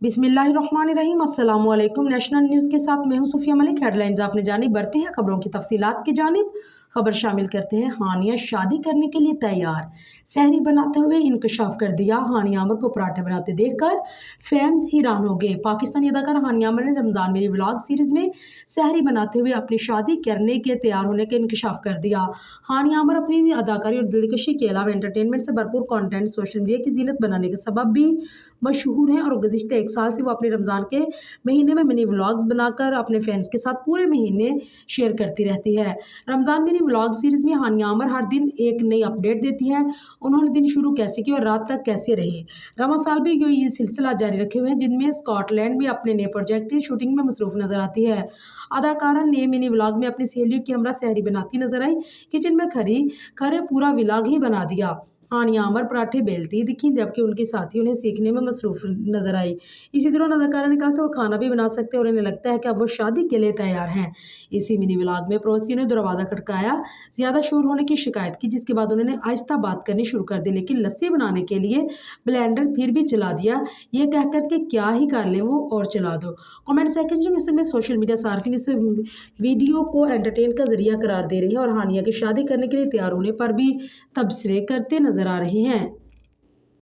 बिस्मिल्लाहिर्रहमानिर्रहीम। अस्सलाम वालेकुम। नेशनल न्यूज़ के साथ मैं हूं सूफिया मलिक। हेडलाइंस आपने जानी, बढ़ते हैं खबरों की तफसीलात की जानिब। खबर शामिल करते हैं, हानिया शादी करने के लिए तैयार, सहरी बनाते हुए इंकशाफ कर दिया। हानिया आमर को पराठे बनाते देखकर फैंस हैरान हो गए। पाकिस्तानी अदाकार हानिया आमर ने रमज़ान मेरी व्लॉग सीरीज में सहरी बनाते हुए अपनी शादी करने के तैयार होने का इंकशाफ कर दिया। हानिया आमर अपनी अदाकारी और दिलकशी के अलावा एंटरटेनमेंट से भरपूर कंटेंट सोशल मीडिया की जीनत बनाने के सबब भी मशहूर हैं और गुज़िश्ता एक साल से वो अपने रमज़ान के महीने में मिनी व्लॉग्स बनाकर अपने फैंस के साथ पूरे महीने शेयर करती रहती है। रमज़ान मिनी व्लॉग सीरीज़ में हानिया आमर हर दिन एक नई अपडेट देती है। उन्होंने दिन शुरू कैसे किया और रात तक कैसे रही। रमा साल भी ये सिलसिला जारी रखे हुए हैं, जिनमें स्कॉटलैंड में अपने नए प्रोजेक्ट की शूटिंग में मसरूफ नजर आती है। अदाकारा ने मिनी व्लॉग में अपनी सहेलियों की हमरा सहरी बनाती नजर आई। किचन में खरे पूरा व्लॉग ही बना दिया। हानिया आमर पराठे बेलती दिखी, जबकि उनके साथी उन्हें सीखने में मसरूफ नजर आई। इसी दौरान अदाकारा ने कहा कि वो खाना भी बना सकते हैं और उन्हें लगता है कि अब वो शादी के लिए तैयार हैं। इसी मिनी व्लॉग में पड़ोसियों ने दरवाजा खटकाया, ज्यादा शोर होने की शिकायत की, जिसके बाद उन्होंने आहिस्ता बात करनी शुरू कर दी। लेकिन लस्सी बनाने के लिए ब्लेंडर फिर भी चला दिया, ये कहकर के क्या ही कर ले वो और चला दो। कमेंट सेक्शन में सोशल मीडिया सार्फिन इस वीडियो को एंटरटेन का जरिया करार दे रही है और हानिया की शादी करने के लिए तैयार होने पर भी तबसरे करते नजर आ रहे हैं।